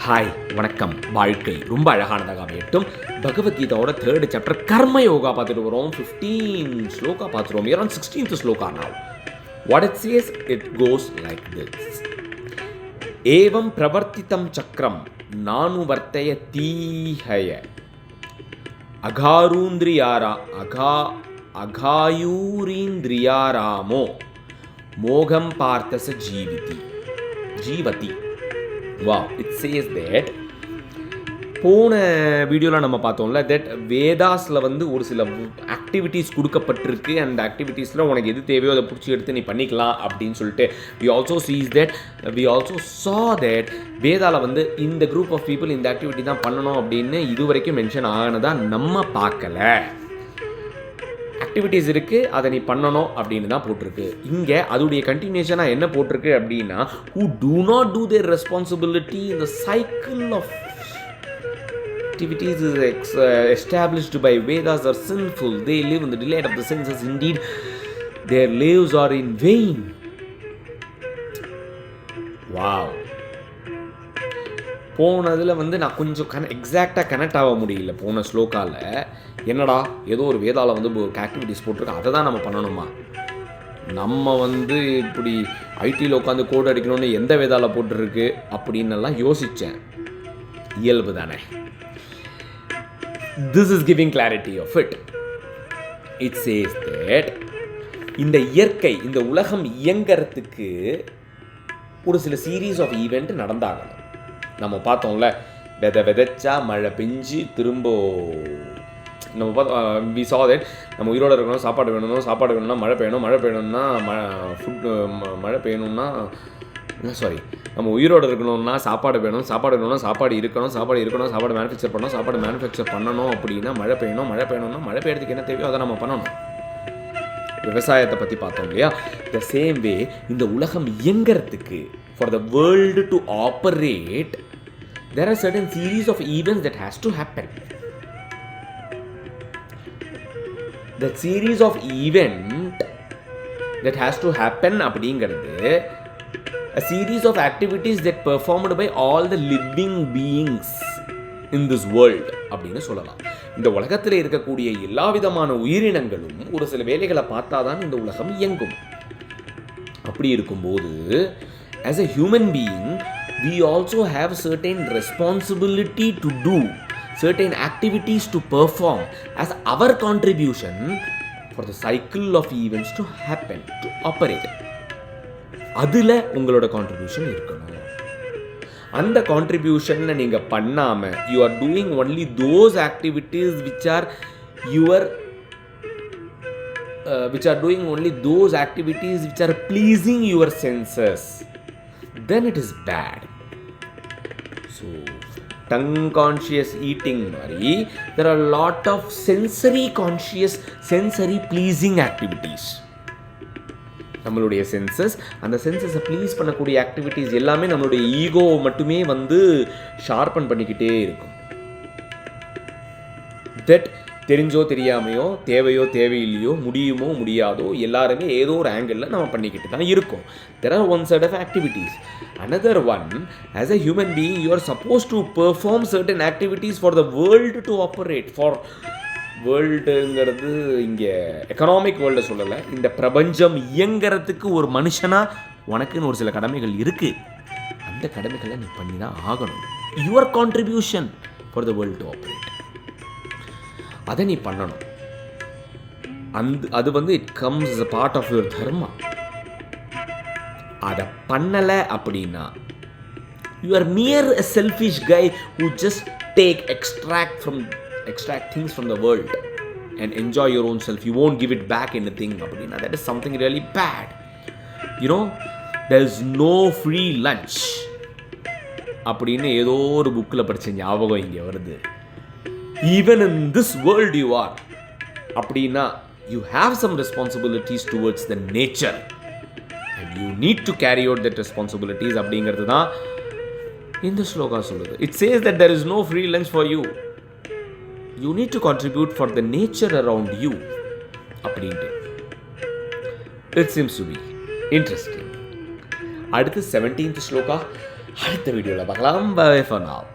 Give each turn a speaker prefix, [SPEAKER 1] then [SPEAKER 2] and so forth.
[SPEAKER 1] Hi வணக்கம். வாழ்க்கை ரொம்ப அழகானதாக அமையட்டும். பகவத்கீதாவோட 3rd சாப்டர் கர்ம யோகா பார்த்துட்டு வரோம். 15 ஸ்லோகா பார்த்துருவோம். We are on 16th shloka now. What it says, it goes like this. ஏவம் பிரவர்த்திதம் சக்கரம் நானுவர்த்தய தீஹய அகாயூரீந்திரியாராமோ மோகம் பார்த்தச ஜீவதி. Wow, it says that போன வீடியோவில் நம்ம பார்த்தோம்ல தட் வேதாஸில் ஒரு சில ஆக்டிவிட்டீஸ் கொடுக்கப்பட்டிருக்கு. அந்த ஆக்டிவிட்டீஸில் உனக்கு எது தேவையோ அதை பிடிச்சி எடுத்து நீ பண்ணிக்கலாம் அப்படின்னு சொல்லிட்டு we also saw that வேதாவில் இந்த குரூப் ஆஃப் பீப்புள் இந்த ஆக்டிவிட்டி தான் பண்ணணும் அப்படின்னு இது வரைக்கும் மென்ஷன் ஆனதா நம்ம பார்க்கல. ஆக்டிவிட்டீஸ் இருக்குது, அதை நீ பண்ணணும் அப்படின்னு தான் போட்டிருக்கு. இங்கே அதோடைய கண்டினியூஷனாக என்ன போட்டிருக்கு அப்படின்னா who do not do their responsibility in the cycle of activities is established by Vedas are sinful. They live in the delight of the senses. Indeed, their lives are in vain. Wow. போனதில் நான் கொஞ்சம் எக்ஸாக்டாக connect ஆக முடியல. போன ஸ்லோக்காவில் என்னடா ஏதோ ஒரு வேதாவில் ஒரு ஆக்டிவிட்டிஸ் போட்டிருக்கு, அதை தான் நம்ம பண்ணணுமா? நம்ம இப்படி ஐடியில் உட்காந்து கோட் அடிக்கணும்னு எந்த வேதாவில் போட்டுருக்கு அப்படின்னெல்லாம் யோசித்தேன். இயல்பு தானே. This is giving clarity of it. It says that இந்த இயற்கை, இந்த உலகம் இயங்கிறதுக்கு ஒரு சில சீரீஸ் ஆஃப் ஈவெண்ட் நடந்தாகணும். நம்ம பார்த்தோம்ல, விதைச்சா மழை பெஞ்சு திரும்ப நம்ம பார்த்தோம். வி saw that நம்ம உயிரோடு இருக்கணும், சாப்பாடு வேணும்னா மழை பெய்யணும், மழை பெய்யணும்னா மழை பெய்யணும்னா நம்ம உயிரோடு இருக்கணும்னா சாப்பாடு வேணும், சாப்பாடு இருக்கணும், சாப்பாடு மேனுஃபேக்சர் பண்ணணும் அப்படின்னா மழை பெய்யணும்னா மழை பெய்யறதுக்கு என்ன தேவையோ அதை நம்ம பண்ணணும். விவசாயத்தை பற்றி பார்த்தோம் இல்லையா? த சேம் வே இந்த உலகம் இயங்கிறதுக்கு for the world to operate there are certain series of events that has to happen. That series of event that has to happen அப்படிங்கிறது a series of activities that performed by all the living beings in this world அப்படின்னு சொல்லலாம். இந்த உலகத்தில் இருக்கக்கூடிய எல்லா விதமான உயிரினங்களும் ஒரு சில வேலைகளை பார்த்தாதான் இந்த உலகம் இயங்கும். அப்படி இருக்கும்போது as a human being we also have certain responsibility to do, certain activities to perform as our contribution for the cycle of events to happen, to operate. அதில் உங்களோட கான்ட்ரிபியூஷன் இருக்கணும். அந்த கான்ட்ரிபியூஷனை நீங்கள் பண்ணாமல் you are doing only those activities which are pleasing your senses, then it is bad. So tongue conscious eating மாதிரி there are a lot of sensory conscious, sensory pleasing activities. நம்மளுடைய census, அந்த சென்சஸை please பண்ணக்கூடிய activities எல்லாமே நம்மளுடைய ஈகோவை மட்டுமே sharpen பண்ணிக்கிட்டே இருக்கும். தட் தெரிஞ்சோ தெரியாமையோ, தேவையோ தேவையில்லையோ, முடியுமோ முடியாதோ, எல்லாருமே ஏதோ ஒரு ஆங்கிளில் நம்ம பண்ணிக்கிட்டு தான் இருக்கோம். There are one set of activities. Another one, as a human being, you are supposed to perform certain activities for the world to operate. For வேர்ல்டுங்கிறது இங்கே எக்கனாமிக் வேர்ல்டை சொல்லலை, இந்த பிரபஞ்சம் இயங்கிறதுக்கு ஒரு மனுஷனாக உனக்குன்னு ஒரு சில கடமைகள் இருக்குது. அந்த கடமைகளை நீ பண்ணி தான் ஆகணும். Your contribution for the world to operate, அதை நீ பண்ணணும். அது it comes as a part of your dharma. அதை பண்ணலை அப்படின்னா you are mere a selfish guy who just extract things from the world and enjoy your own self. You won't give it back anything அப்படின்னா that is something really bad. You know, there is no free lunch அப்படின்னு ஏதோ ஒரு புக்கில் படித்த ஞாபகம் இங்கே வருது. Even in this world you are அப்படின்னா you have some responsibilities towards the nature and you need to carry out that responsibilities அப்படிங்கிறது தான் இந்த ஸ்லோகா சொல்லுது. It says that there is no free lunch for you. You need to contribute for the nature around you அப்படின்ட்டு. It seems to be interesting. அடுத்து 17th shloka அடுத்த வீடியோவில் பார்க்கலாம். Bye for now.